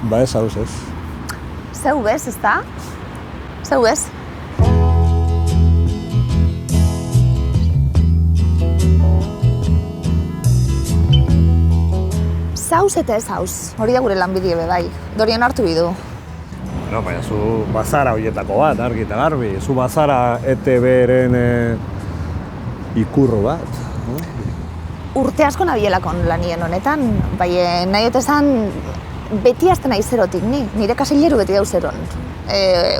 Ba ez, hauz ez. Zeu bez, ez da? Zeu bez? Zauz eta ez hauz, hori da gure lanbidea be bai, Dorian hartu bidu. No, baina zu bazara horietako bat, argi eta garbi. Zu bazara ETB-ren ikurro bat. Urte asko nabielakon lanien honetan, bai nahi esan beti hasten nahi zerotik ni, nire kasilleru beti dau zeron.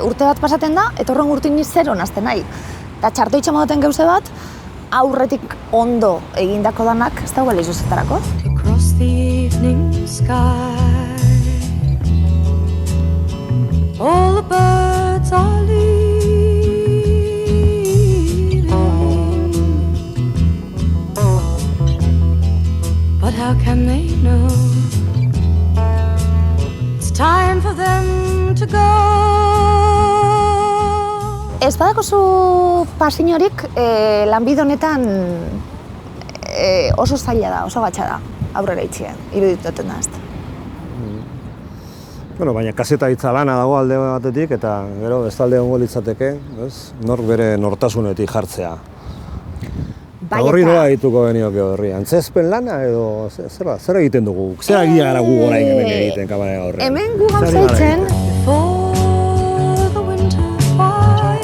Urte bat pasaten da, etorren urtik ni zeron hasten nahi. Eta txarto itxamodaten gauze bat, aurretik ondo egindako danak, ez da guela izuzetarako. Across the evening sky, all the birds are leaving, but how can they know it's time for them to go? Ez badakozu pasiorik lanbide honetan oso zaila da, oso gatsa da aurrera itxien, irudituten da ez. Bueno, baina kazetaritza lana dago alde batetik eta gero bestalde egongo litzateke, nork bere nortasunetik jartzea. Bai, Horri nola dituko genioke horri, antzezpen lana edo zer egiten dugu? Zer agia gara gu orain hemen egiten kamarera horrean? Hemen gu gauza itzen, For the winter fire,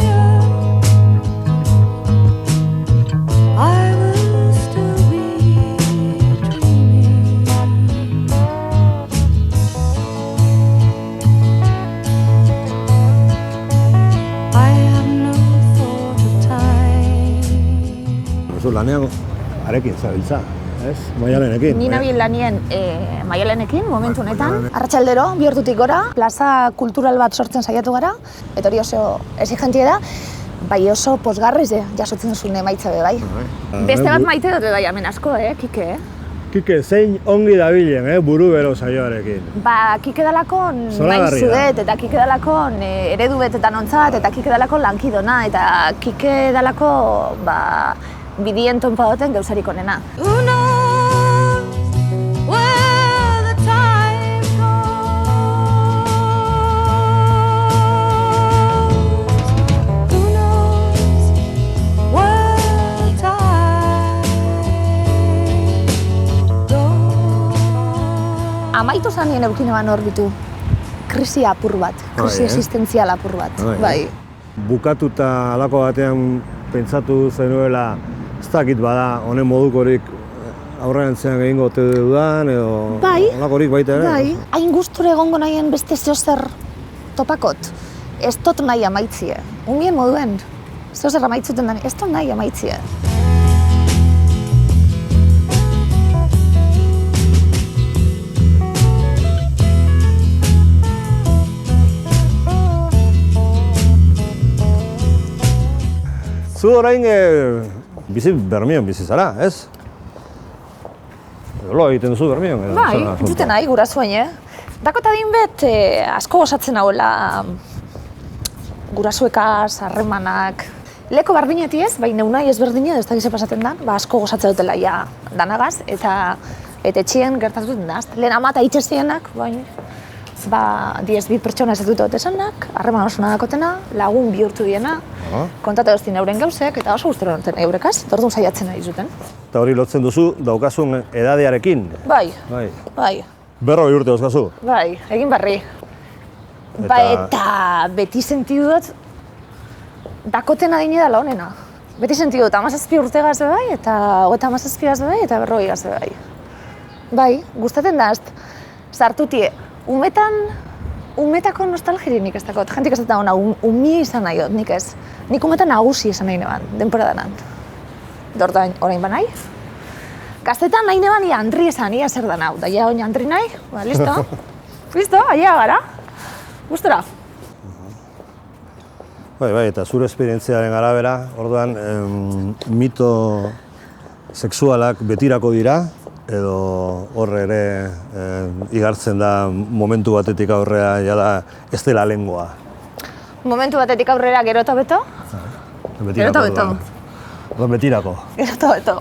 I will still be dreaming. I have no thought of time. Zu lanean arekin zabiltza, ez? Maialenekin. ni nabil lanien Maialenekin momentu honetan. Arratsaldero, bi ordutik gora, plaza kultural bat sortzen saiatu gara, eta hori oso exigentie da, bai oso pozgarriz jasotzen duzun emaitza be bai. Beste bat maite dut bai hemen asko, Kike, Kike, zein ongi dabilen, buru bero saioarekin. Ba, Kike dalako nahi Zoragarria. zudet, eta Kike dalako eredu betetan ontzat, eta Kike dalako lankidona, eta Kike dalako bidien tonpa duten gauzarik onena. Who knows where the time goes? Who knows where the time goes? Amaitu zanien eukin eban orbitu krisi apur bat, krisi existentzial apur bat, bai. Bukatuta halako batean pentsatu zenuela, ez dakit bada honen modukorik aurrerantzean egingo ote dudan edo Bai. halakorik baita ere? Bai, hain gustura egongo nahien beste zeozer topakot. Ez dut nahi amaitzie. Unien moduen, zeozer amaitzuten den, ez dut nahi amaitzie. Zu orain Bermion bizi zara, ez? Lo egiten duzu Bermion? Bai, entzuten nahi, gurasoen, Dakota dinbet asko gozatzen hauela gurasoekaz, harremanak. Leko bardineti ez, bai neunai ezberdina, ez dakize pasaten da, asko gozatzen dutela ja danagaz, eta etxien gertatuten da. Lehen ama eta itxestienak, diez bi pertsona ez dut esanak, harreman oso nadakotena, lagun bihurtu diena, kontatu doztin euren gauzek, eta oso guztero nonten eurekaz, orduan saiatzen nahi zuten. Eta hori lotzen duzu daukasun edadearekin? Bai. Berrogei urte dauzkazu? Bai, egin barri. Eta beti sentidu dut, dakoten adine dela honena. Beti sentidu dut, 17 urte gazte bai, eta 37 gazte bai, eta 40 gazte bai. Bai, gustatzen da, sartutie. Umetako nostalgirinik ez dakot, jentik ez da ona, umi izan nahi dut, nik ez. Nik umetan nagusi izan nahi neban, denporadanan. Dorda orain ba nahi. Gaztetan nahi neban ia Andri esan, ia zer da nau, da ja oin Andri nahi, listo. Listo, aia gara. Gustora. Bai, eta zure esperientziaren arabera, orduan, mito sexualak betirako dira, edo horre ere igartzen da momentu batetik aurrera jada ez dela lehengoa. Momentu batetik aurrera gero eta beto? Gero eta beto. Orduan betirako. Gero eto.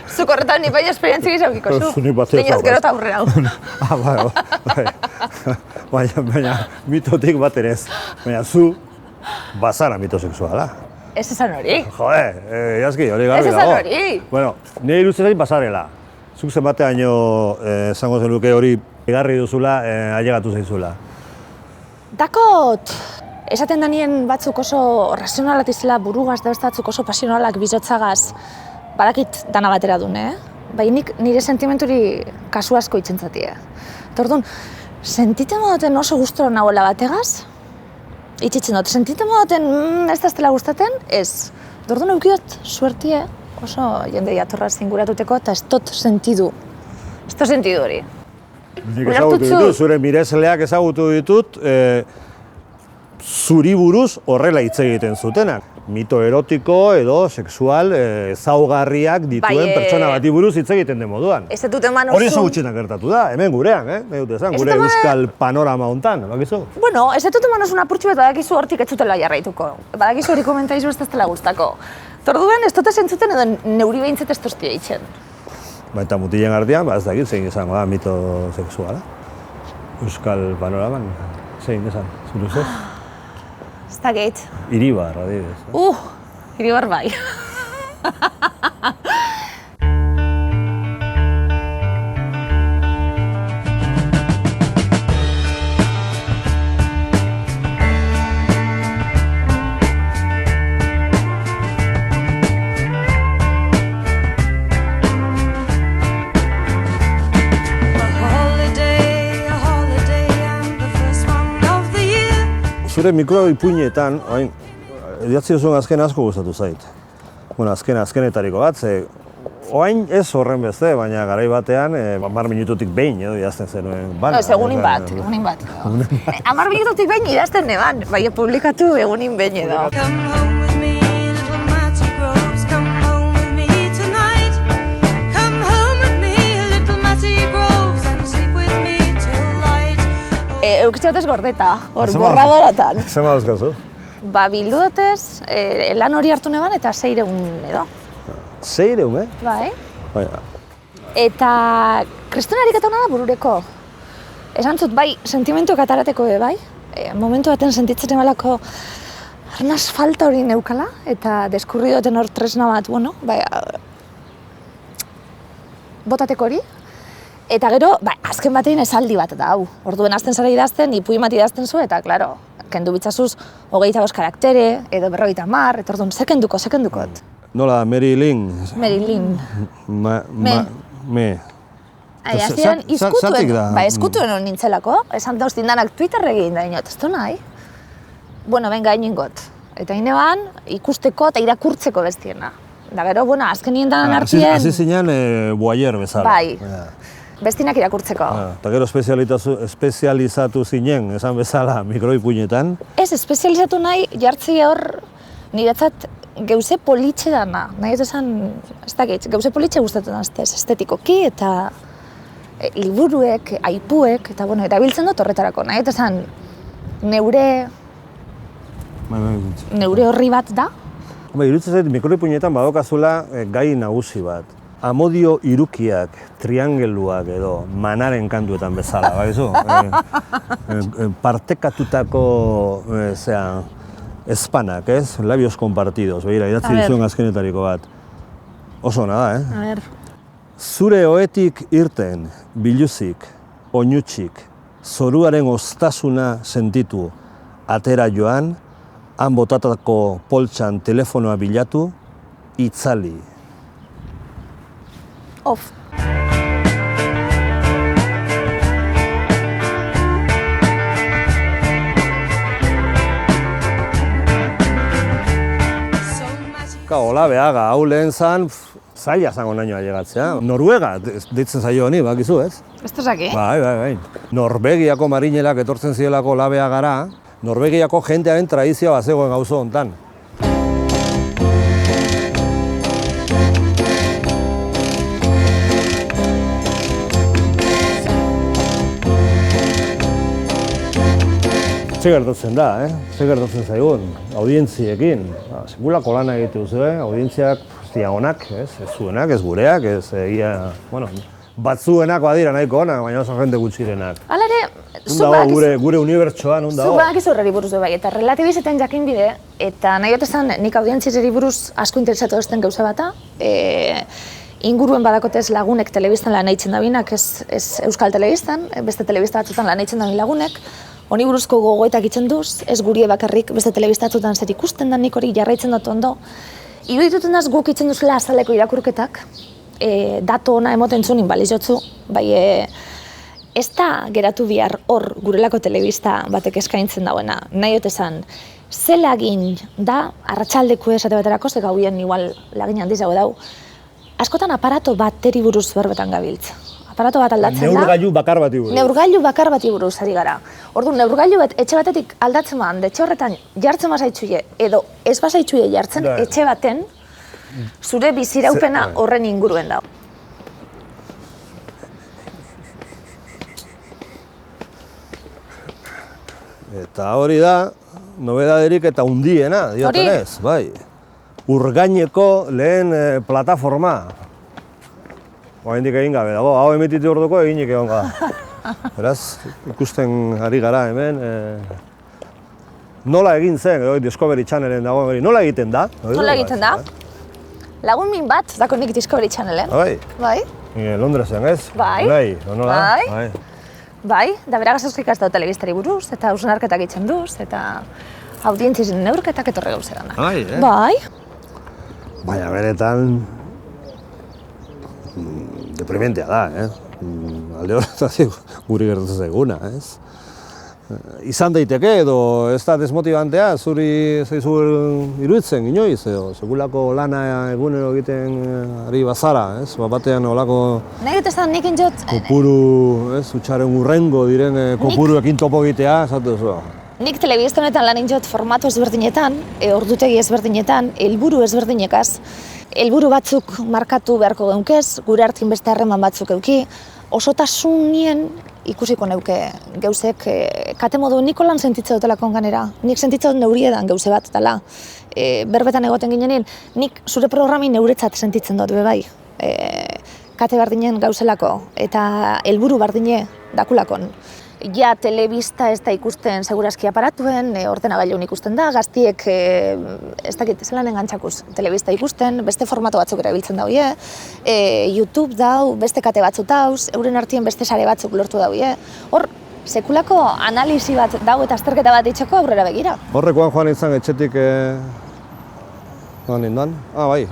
Zuk horretan ni baina esperientzia gizaukiko zu. Zu nik bat ez Baina gero eta aurrera. Baina mitotik bat ere ez. Baina zu bazara mito sexuala. Ez esan hori. Jode, jazki, hori garbi Ez dago. esan hori. Bueno, nire irutzen zain bazarela. Zuk zenbateaino esango zenuke hori egarri duzula, ailegatu zaizula. Dakot, esaten danien batzuk oso razionalak izela burugaz, da beste batzuk oso pasionalak bizotzagaz, badakit dana batera dune, Nik nire sentimenturi kasu asko itzentzatie. Eta orduan, sentiten modaten oso gustora nagoela bategaz, itxitzen dut, sentiten modaten ez da estela gustaten, ez. Eta orduan eukiot suertie oso jende jatorraz inguratuteko eta ez dut sentidu. Ez dut sentidu hori. Nik ezagutu ditut, zure miresleak ezagutu ditut, zuri buruz horrela hitz egiten zutenak. Mito erotiko edo sexual ezaugarriak dituen pertsona bati buruz hitz egiten den moduan. Ez dut eman oso... Hori oso gutxenak gertatu da, hemen gurean, nahi dut esan, gure euskal panorama hontan, bakizu? Bueno, ez dut eman oso apurtxu bat badakizu hortik ez zutela jarraituko. Badakizu hori komentaizu ez dela gustako. Torduen ez dut esentzuten edo neuri behintzet ez toztia itxen. Eta mutilen artean, ez dakit, zein izango da mito sexuala. Euskal panoraman, zein esan, zure ustez? Ez dakit. Iribar, adibidez. Iribar bai. Zure mikroipuinetan, idatzi duzuen azken asko gustatu zait. Bueno, azkenetariko bat, ze orain ez horren beste, baina garai batean 10 minututik behin edo idazten zenuen. Ez, egunin bat. 10 minututik behin idazten neban, bai publikatu egunin behin edo. Eukitxotez gordeta, hor borradoratan. Zema dauzkazu? Bildu dutez, lan hori hartu neban eta 600 edo. 600, Bai. Baina. Eta kriston ariketa hona da burureko. Esan zut, bai, sentimentuak atarateko bai. Momentu baten sentitzen ebalako arnaz falta hori neukala, eta deskurri duten hor tresna bat, bueno, bai, botateko hori. Eta gero, azken batean esaldi bat da, hau. Orduen hasten zara idazten, ipuin bat idazten zu, eta, klaro, kendu bitzazuz 25 karaktere, edo 50, eta orduan, zer kendukot. Nola, Mary Lynn? Mary Lynn. Me. Azien, izkutuen hon nintzelako, esan dauztin danak Twitter egin da inot, ez du nahi? Bueno, benga, iningot. Eta hineban, ikusteko eta irakurtzeko bestiena. Da gero, bueno, azken nien danan artien... Hasi zinean, boyer bezala. Bai. Bestinak irakurtzeko. Eta gero espezializatu zinen, esan bezala, mikroipuinetan. Ez, espezializatu nahi, jartzi hor, niretzat geuze politxe dana. Nahi ez esan, ez dakit, geuze politxe gustatu naztez, estetikoki eta liburuek, aipuek, eta bueno, erabiltzen dut horretarako. Nahi ez esan, neure horri bat da. Iruditzen zait, mikroipuinetan badokazula gai nagusi bat. Amodio irukiak, triangeluak edo manaren kantuetan bezala, baizu? Partekatutako ezpanak, ez? Labios compartidos, begira, idatzi duzuen azkenetariko bat. Oso ona da, A ver. Zure ohetik irten, biluzik, oinutsik, zoruaren oztasuna sentitu, atera joan, han botatako poltsan telefonoa bilatu, itzali. Off. Hola, behaga, hau lehen zan, zaila zango nainoa llegatzea. Noruega, ditzen zaio honi, bakizu, ez? Ez tozaki? Bai. Norvegiako marinelak etortzen zielako labeagara, Norvegiako jentearen tradizioa bazegoen gauzo hontan. ze gertatzen da, ze gertatzen zaigun, audientziekin. Sekulako lana egite duzu, audientziak dira onak, ez zuenak, ez gureak, ez egia, bueno, batzuenak badira nahiko onak, baina oso jende gutxirenak. Hala ere, Gure unibertsoa, nun dago? Zuk badakizu horreri buruz bai, eta relatibizetan jakin bide, eta nahi otezan nik audientziari buruz asko interesatu ezten gauza bata, inguruen badakotez lagunek telebistan lan eitzen dabinak, ez Euskal Telebistan, beste telebista batzutan lan eitzen dabin lagunek, honi buruzko gogoetak itzen duz, ez gurie bakarrik beste telebista batzutan zer ikusten da nik hori jarraitzen dut ondo. Irudituten daz guk itzen duzula azaleko irakurketak, datu ona emoten zunin balizotzu, bai ez da geratu bihar hor gurelako telebista batek eskaintzen dauena, nahi otezan, ze lagin da, arratsaldeko esate baterako, ze gauien igual lagin handiz dago dau, askotan aparato bateri buruz berbetan gabiltza. Aparato bat aldatzen da. Neurgailu bakar bati buruz. Neurgailu bakar bati buruz ari gara. Orduan, neurgailu bat etxe batetik aldatzen baan, etxe horretan jartzen bazaitxuie, edo ez bazaitxuie jartzen etxe baten, zure biziraupena horren inguruen dago. Eta hori da, nobedaderik eta hundiena, diotenez, bai. Urgaineko lehen plataforma. Oraindik egin gabe dago, hau emititu orduko eginik egon gara. Beraz, ikusten ari gara hemen, nola egin zen, Discovery Channelen dago, nola egiten da? Nola egiten da? Lagun min bat, dako nik Discovery Channelen. Bai? Bai. Londresen, ez? Bai. Bai. Bai, da beragaz euskik ez da telebistari buruz, eta hausnarketak itzen duz, eta audientzien neurketak etorre gauzeran da. Bai, Bai. Baina benetan deprimentea da, alde horretatik guri gertatzen zaiguna, ez? Izan daiteke edo ez da desmotibantea, zuri zaizu iruditzen inoiz, edo sekulako lana egunero egiten ari bazara, ez? Batean olako nahi dut nik intzot... kopuru, ez? Utxaren urrengo diren kopuruekin topo egitea, esatu duzu. Nik telebista honetan lan intzot formatu ezberdinetan, ordutegi ezberdinetan, helburu ezberdinekaz. Helburu batzuk markatu beharko geunkez, gure hartin beste harreman batzuk euki, osotasunien ikusiko neuke geuzek kate modu niko lan sentitze dutelako ganera. Nik sentitze dut neuriedan gauze bat dela. Berbetan egoten ginenin, nik zure programi neuretzat sentitzen dut bai. Kate bardinen gauzelako eta helburu bardine dakulakon. Ja, telebista ez da ikusten segurazki aparatuen, ordenagailun ikusten da, gaztiek ez dakit zelan engantzakuz telebista ikusten, beste formato batzuk erabiltzen daude, YouTube dau, beste kate batzuk dauz, euren artien beste sare batzuk lortu daude. Hor, sekulako analisi bat dau eta azterketa bat itxeko aurrera begira. Horrekoan joan izan etxetik ninduan? Bai,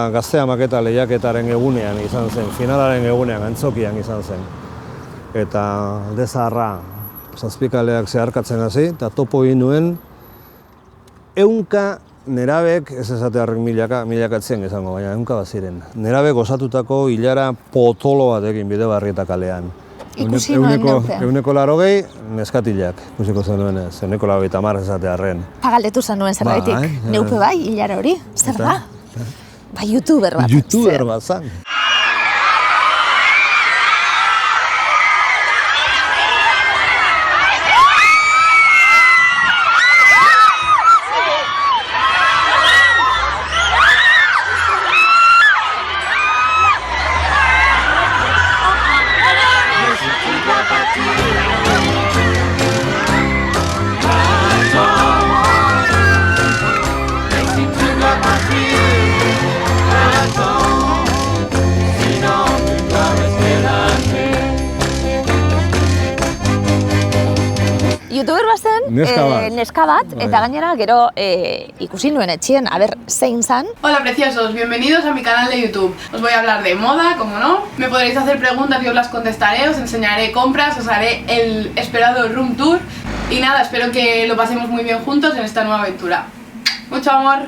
gaztea maketa lehiaketaren egunean izan zen, finalaren egunean, antzokian izan zen. Eta alde zaharra zazpikaleak zeharkatzen hasi, eta topo egin nuen, 100 nerabek, ez esatearrek milakatzen izango, baina 100 baziren. Nerabek osatutako hilara potolo batekin Bidebarrieta kalean. Ikusi nuen neuke. 180 neskatilak, ikusiko zenuen ez, 180 esatearren. Pagaldetu zenuen zerbaitik, neupe bai, hilara hori, zer da? Ba, youtuber bat. Youtuber bat zan. Youtuber bazen, neska bat, eta gainera gero ikusi nuen etxien, zein zan. Hola preciosos, bienvenidos a mi canal de YouTube. Os voy a hablar de moda, como no. Me podréis hacer preguntas y os las contestaré, os enseñaré compras, os haré el esperado room tour. Y nada, espero que lo pasemos muy bien juntos en esta nueva aventura. Mucho amor.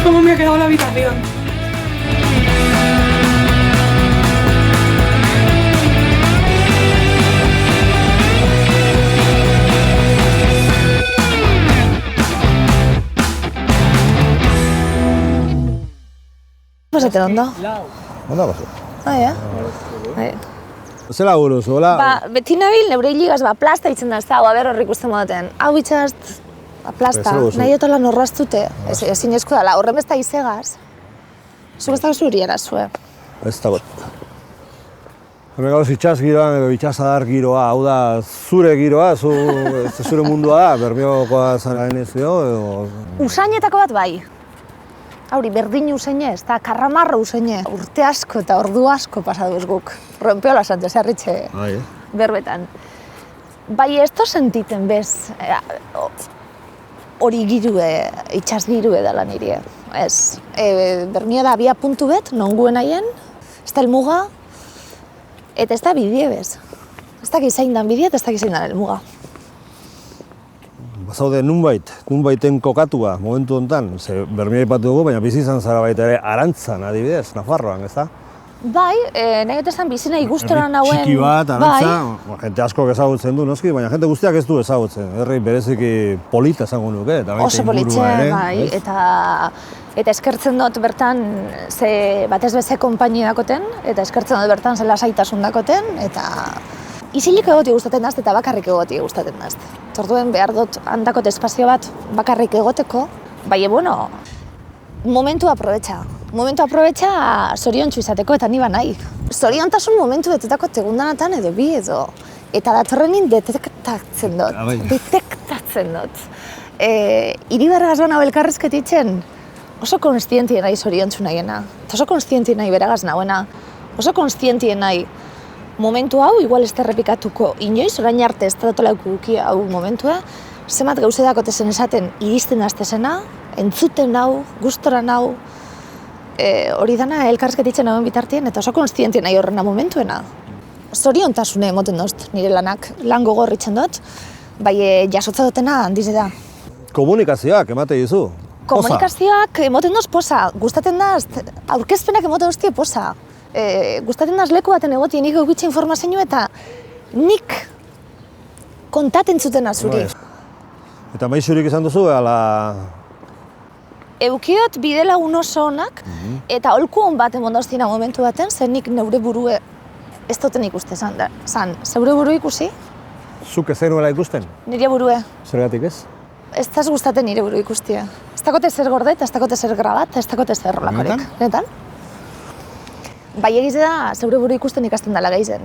¿Cómo me ha quedado la habitación? Pasatzen ondo? Ondo bazu. Bai. Zela buruz, hola? Beti nabil, neure hiligaz, plasta itzen da, ez da, ber horrik uste modaten. Hau itxast, plasta, nahi otola norraztute, ezin esko dela, horren besta izegaz. Zuk ez da zuri erazue. Ez da got. Hemen gauz itxas giroan edo itxasadar giroa, hau da zure giroa, zure mundua da, Bermeokoa zaren ez edo... Usainetako bat bai. Hauri, berdin usaine, ez da, karramarra usaine. Urte asko eta ordu asko pasaduz guk. Rompeola santez, herritxe berbetan. Bai, ez to sentiten bez, hori girue, itxas girue dela niri. Ez, Bermeo da abia puntu bet, nonguen haien, ez da elmuga, eta ez da bidie bez. Ez da gizain dan bidie, eta ez da gizain dan elmuga. Bazaude nunbaiten kokatua momentu honetan, ze Bermea ipatu dugu, baina bizi izan zara baita ere Arantzan adibidez, Nafarroan, ez da? Bai, nahi dut esan bizina igustora nauen... Txiki bat, Arantza, jente askok ezagutzen du, noski, baina jente guztiak ez du ezagutzen. Herri bereziki polita esango nuke, eta baita oso politxe, bai, eta eskertzen dut bertan ze batez beze konpaini dakoten, eta eskertzen dut bertan ze lasaitasun dakoten, eta isilik egoti gustaten dazte eta bakarrik egoti gustaten dazte. Orduen behar dut handakot espazio bat bakarrik egoteko, bai, bueno, momentu aprobetxa zoriontsu izateko eta niba nahi. Zoriontasun momentu betetako tegundanatan edo bi edo. Eta datorrenin detektatzen dut. Iribarregaz bana elkarrezketitzen oso konstientien nahi zoriontsu nahiena. Eta oso konstientien nahi beragaz nahuena. Oso konstientien nahi momentu hau, igual ez terrepikatuko inoiz, orain arte ez da dutolauko gukia hau momentua, zemat gauze dakotezen esaten iristen aztezena, entzuten hau, gustora hau, hori dana elkarrezketitzen hauen bitartien, eta oso konstientien nahi horrena momentuena. Zoriontasune emoten dozt, nire lanak, lan gogorritzen dut, bai jasotza dutena handiz da. Komunikazioak emate dizu. Komunikazioak emoten doz posa, gustaten daz, aurkezpenak emoten doztie posa. Gustaten daz leku baten egoti, nik egitxe informazioa eta nik kontaten zuten azuri. Eta maixurik izan duzu, ala... Eukiot bidelagun oso honak, eta holku hon bat emon doztina momentu baten, zen nik neure burue ez duten ikuste zan. Zeure buru ikusi? Zuk ez zenuela ikusten? Nire burue. Zergatik ez? Ez daz gustaten nire buru ikustia. Ez dakote zer gorde, ez dakote zer grabat, ez dakote zer lakorik. Netan? Bai egiz da, zeure buru ikusten ikasten dela gaizen.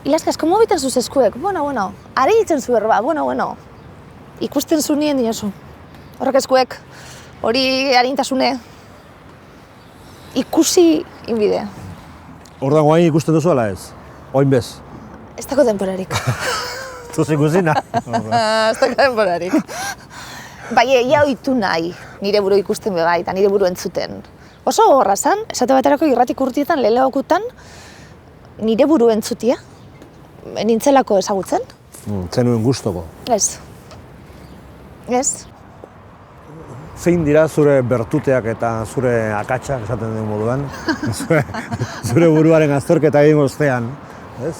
Ilaskaz, komo biten zuz eskuek? Bueno, are ditzen zu berba, bueno. Ikusten zu nien dinosu. Horrek eskuek, hori harintasune. Ikusi inbide. Ordan guain ikusten duzu ala ez? Oin bez? Ez dako denporarik. Zuz ikusina? Ez dako denporarik. Bai, ia oitu nahi nire buru ikusten bebai eta nire buru entzuten. Oso horra zan, esate baterako irratik urtietan, leheleokutan, nire buru entzutia. Nintzelako ezagutzen. Zenuen gustoko? Ez. Zein dira zure bertuteak eta zure akatsak, esaten den moduan? Zure buruaren azterketa egin ostean, ez?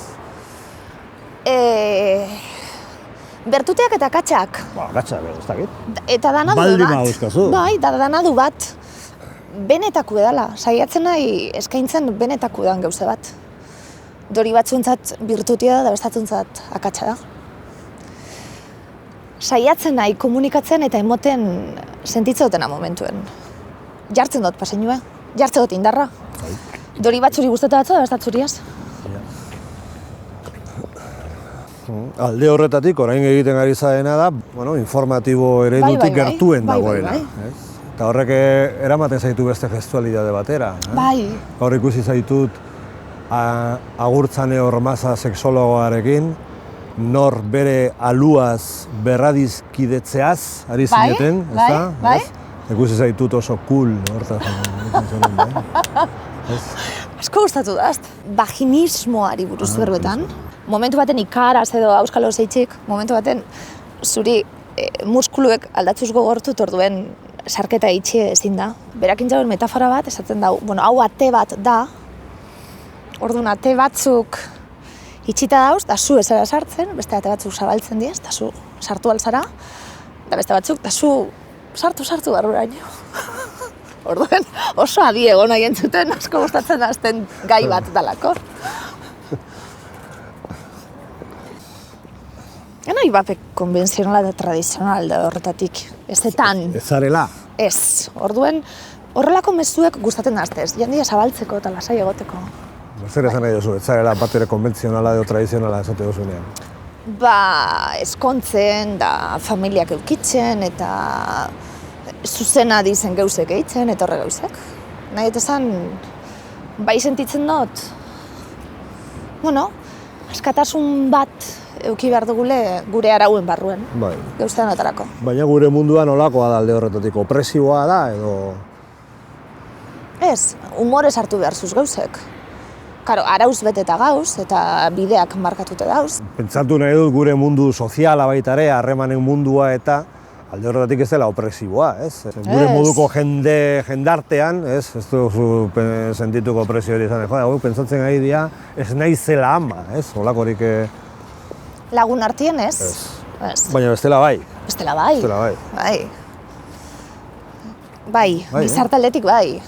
Bertuteak eta akatsak. Akatsak, ez dakit. Eta dana du bat. Baldin mauzkazu. Bai, dana du bat. Benetako edala. Saiatzen nahi eskaintzen benetako edan gauze bat. Dori batzuentzat birtutia da, bestatzuentzat akatsa da. Saiatzen nahi komunikatzen eta emoten sentitze dutena momentuen. Jartzen dut paseinua, jartzen dut indarra. Dori batzuri gustatu batzu da, bestatzuri ez. Alde horretatik, orain egiten ari zaena da, informatibo eredutik gertuen dagoena. Eta horrek eramaten zaitu beste gestualidade batera. Bai. Gaur ikusi zaitut Agurtzane Ormaza sexologoarekin, nor bere aluaz berradizkidetzeaz ari zineten, ez da? Bai. Ikusi zaitut oso cool, hortaz. Asko gustatu da, vaginismoari buruz berbetan. Momentu baten ikaraz edo auskalo zeitzik, momentu baten zuri muskuluek aldatzuz gogortut orduen sarketa itxi ezin da. Berakin jauen metafora bat, esaten dau, hau ate bat da, orduan ate batzuk itxita dauz, da zu ezara sartzen, beste ate batzuk zabaltzen diez, da zu sartu alzara, da beste batzuk, da zu sartu barruraino. Orduan oso adi egon nahi entzuten, asko gustatzen hasten gai bat dalako. Nahi bape konbentzionala eta tradizional da horretatik, ez etan. Ez zarela? Ez, orduen horrelako mezuek gustatzen daztez, jandia zabaltzeko eta lasai egoteko. Zer esan nahi duzu, ez zarela bat ere konbentzionala edo tradizionala esate duzunean? Eskontzen da familiak eukitzen eta zuzena dizen gauzek eitzen eta horre gauzek. Nahi eta esan, bai sentitzen dut, askatasun bat euki behar dugule gure arauen barruen, Bai. gauztean atarako. Baina gure munduan olakoa da alde horretatik, opresioa da edo... Ez, humorez hartu behar zuz gauzek. Karo, arauz beteta gauz eta bideak markatute dauz. Pentsatu nahi dut gure mundu soziala baita ere, harremanen mundua eta alde horretatik ez dela opresioa, ez? Gure moduko jendartean, ez duzu sentituko opresio hori izan, pentsatzen gai dira, ez naizela ama, ez? Olakorik... Lagun artien ez? Ez. Baina bestela bai. Bestela bai. Bestela bai. Bai, bizartaldetik bai.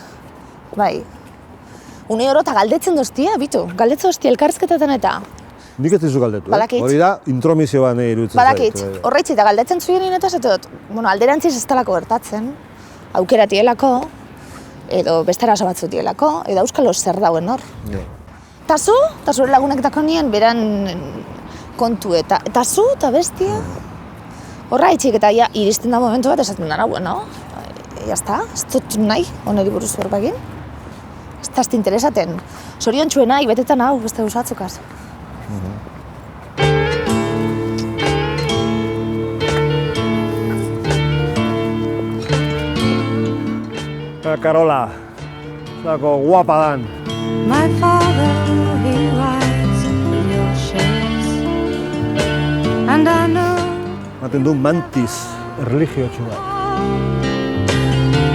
Bai. Une oro eta galdetzen doztia, bitu. Galdetzen doztia elkarrizketetan eta. Nik ez dizu galdetu, Balakit. Hori da intromisio bat nahi iruditzen zait. Balakit, horreitzi eta galdetzen zuenin eta zateot, alderantziz ez talako gertatzen, aukeratielako, edo beste arazo batzut dielako, edo euskalo zer dauen hor. Ta zu, eta zure lagunek dako nien, beran kontu eta zu eta bestia. Horra itxik eta ja, iristen da momentu bat esaten dara, jazta, ez dut nahi, oneri buruz berbagin. Ez da interesaten. Zorion txuen nahi, betetan hau, beste usatzukaz. Karola, zako guapa dan. My father, he rides in your shares, and I know. Maten du mantis erligiotsu bat.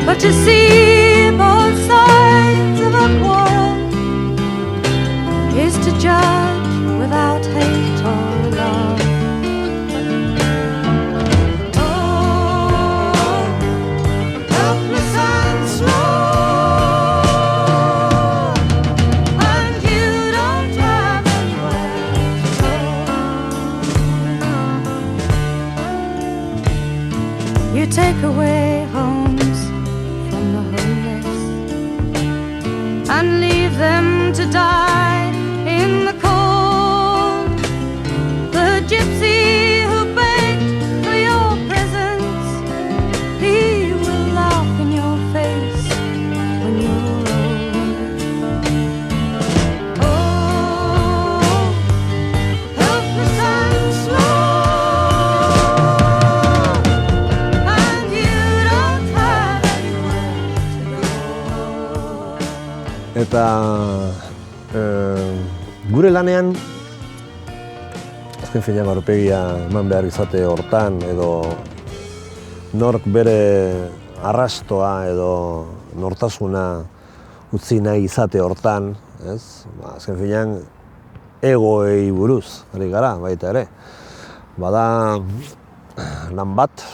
But to see both sides of a quarrel is to judge without hate or love. Oh, helpless and slow, and you don't have anywhere to go. You take away homes from the homeless and leave them to die in the cold. The gypsy who begged for your presence, he will laugh in your face when you're old. Oh, helpless and slow, and you don't have anywhere to go. Eta gure lanean, azken finean aurpegia eman behar izate hortan, edo nork bere arrastoa edo nortasuna utzi nahi izate hortan, ez? Azken finean egoei buruz, ari gara, baita ere. Bada lan bat,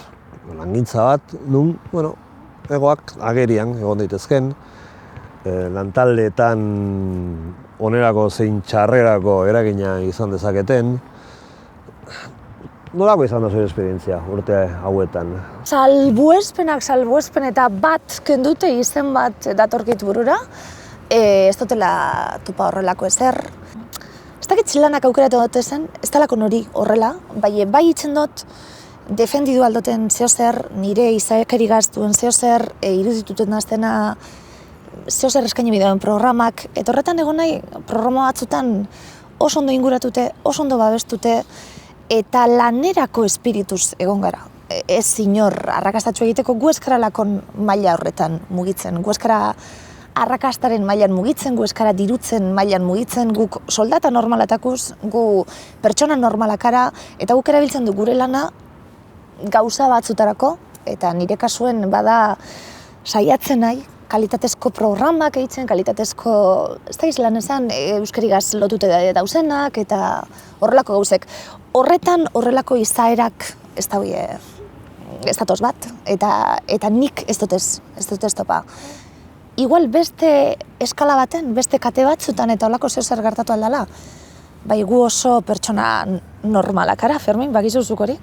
langintza bat, nun, egoak agerian egon daitezken, lantaldeetan onerako zein txarrerako eragina izan dezaketen. Nolako izan da zure esperientzia urte hauetan? Salbuespen eta bat kendute izen bat datorkit burura. Ez dutela tupa horrelako ezer. Ez dakit lanak aukeratu dut ezen, ez talako nori horrela, bai itzen dut defendidu aldoten zeozer, nire izakari gaztuen zeozer, irudituten daztena zeozer eskaini bideoen programak, eta horretan egon nahi programa batzutan oso ondo inguratute, oso ondo babestute, eta lanerako espirituz egon gara. Ez inor arrakastatxo egiteko gu eskaralakon maila horretan mugitzen, gu eskara arrakastaren mailan mugitzen, gu eskara dirutzen mailan mugitzen, guk soldata normalatakuz, gu pertsona normalakara, eta guk erabiltzen du gure lana gauza batzutarako, eta nire kasuen bada saiatzen nahi, kalitatezko programak egiten, kalitatezko, ez da izan esan, euskarigaz lotute dauzenak, eta horrelako gauzek. Horretan horrelako izaerak ez da ez datoz bat, eta nik ez dut ez topa. Igual beste eskala baten, beste kate batzutan eta holako zer gertatu aldala, bai gu oso pertsona normalak ara, Fermin, bakizu zuk hori?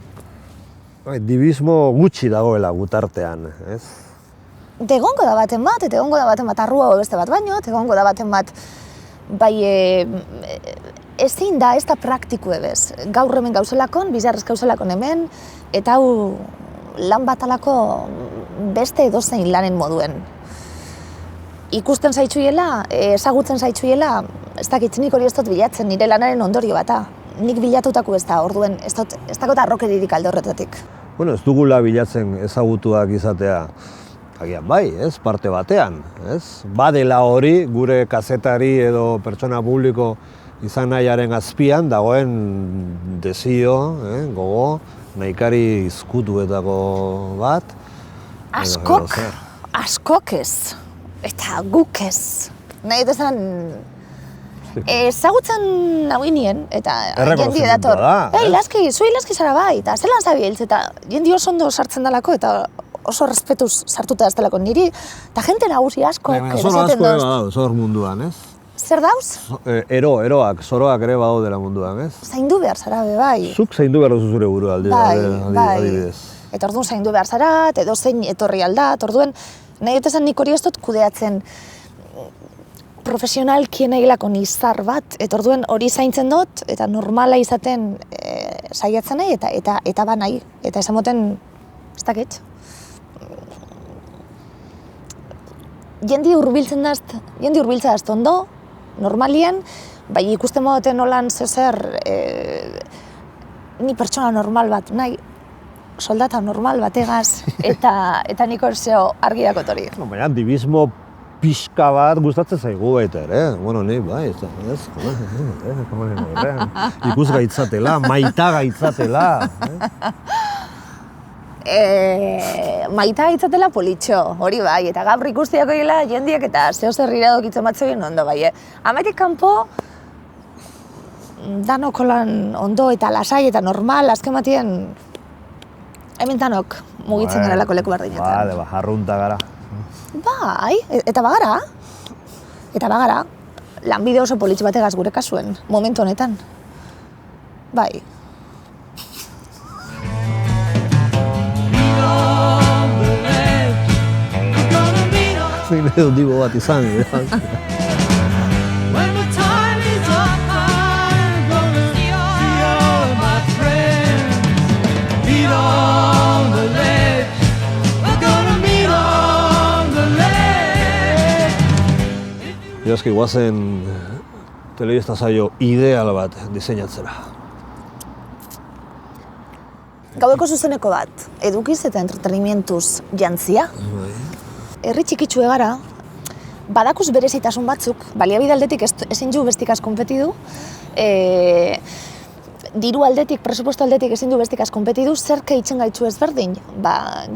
Dibismo gutxi dagoela gutartean, ez? Eta egongo da baten bat arrua beste bat baino, eta egongo da baten bat, bai, ezin da, ez da praktiku ebez. Gaur hemen gauzelakon, bizarrez gauzelakon hemen, eta hau lan batalako beste edozein lanen moduen. Ikusten zaitxuela, ezagutzen zaitxuela, ez dakit nik hori ez dut bilatzen, nire lanaren ondorio bata. Nik bilatutako ez da, orduen ez dakot arrokeririk alde horretatik. Bueno, ez dugula bilatzen ezagutuak izatea, agian bai, ez, parte batean, ez? Badela hori gure kazetari edo pertsona publiko izan nahiaren azpian dagoen desio, gogo, nahikari izkutuetako bat. Askok ez, eta guk ez. Nahi dut esan, ezagutzen nahi nien, eta jendi edator. Zui laski zara bai, eta zelan zabiltz, eta jendi oso ondo sartzen dalako, eta oso respetuz sartuta ez delako niri, eta jente nagusi asko. Zoro asko ere badau, zor munduan, ez? Zer dauz? Eroak, zoroak ere badau dela munduan, ez? Zaindu behar zara, bai. Zuk zaindu behar duzu zure burua adibidez. Eta orduan zaindu behar zara, edo zein etorri aldat, orduen nahi dut esan nik hori ez dut kudeatzen profesionalkien egilako nizar bat, eta orduen hori zaintzen dut, eta normala izaten saiatzen nahi, eta ba nahi, eta esan moten, ez dakit. Jendi hurbiltzen dazt ondo, normalien, bai ikusten modoten nolan zezer, ni pertsona normal bat nahi, soldata normal bategaz, eta nik hor zeo argi dakot hori. Baina, dibismo pixka bat gustatzen zaigu baita ere, bueno, ni bai, ez, ikus gaitzatela, maita gaitzatela. Maita gaitzatela politxo, hori bai, eta gaur ikustiako gila jendiak eta zeo zer iradokitzen batzuekin ondo bai, Amatik kanpo, danok lan ondo eta lasai eta normal, azken batien, hemen danok mugitzen garelako leku berdinetan. Bale, jarrunta gara. Bai, eta bagara, lanbide oso politx bategaz gure kasuen, momentu honetan. Bai. Zein edo dibo bat izan, Eski guazen telebista saio ideal bat diseinatzera. Gaueko zuzeneko bat, edukiz eta entretenimentuz jantzia. Herri txikitsu egara, badakuz berezitasun batzuk, baliabide aldetik ezin du bestikaz konpetidu, diru aldetik, presupuesto aldetik ezin du bestikaz konpetidu, zer keitzen gaitzu ezberdin?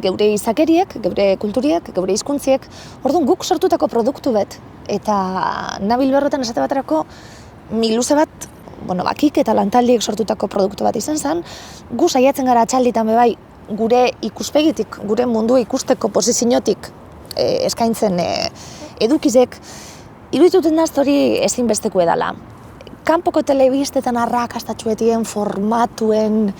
Geure izakeriek, geure kulturiek, geure hizkuntziek, orduan guk sortutako produktu bet, eta nabil berrotan esate baterako miluze bat, bakik eta lantaldiek sortutako produktu bat izan zen, gu saiatzen gara atxalditan bebai gure ikuspegitik, gure mundua ikusteko posiziotik eskaintzen edukizek, irudituten dazte hori ezinbesteko edala. Kanpoko telebistetan arrakastatxuetien formatuen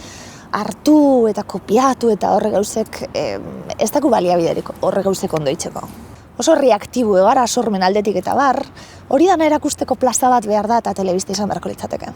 hartu eta kopiatu eta horre gauzek ez daku baliabiderik horre gauzek ondo itxeko. Oso reaktibu egara sormen aldetik eta bar, hori dana erakusteko plaza bat behar da eta telebista izan beharko litzateke.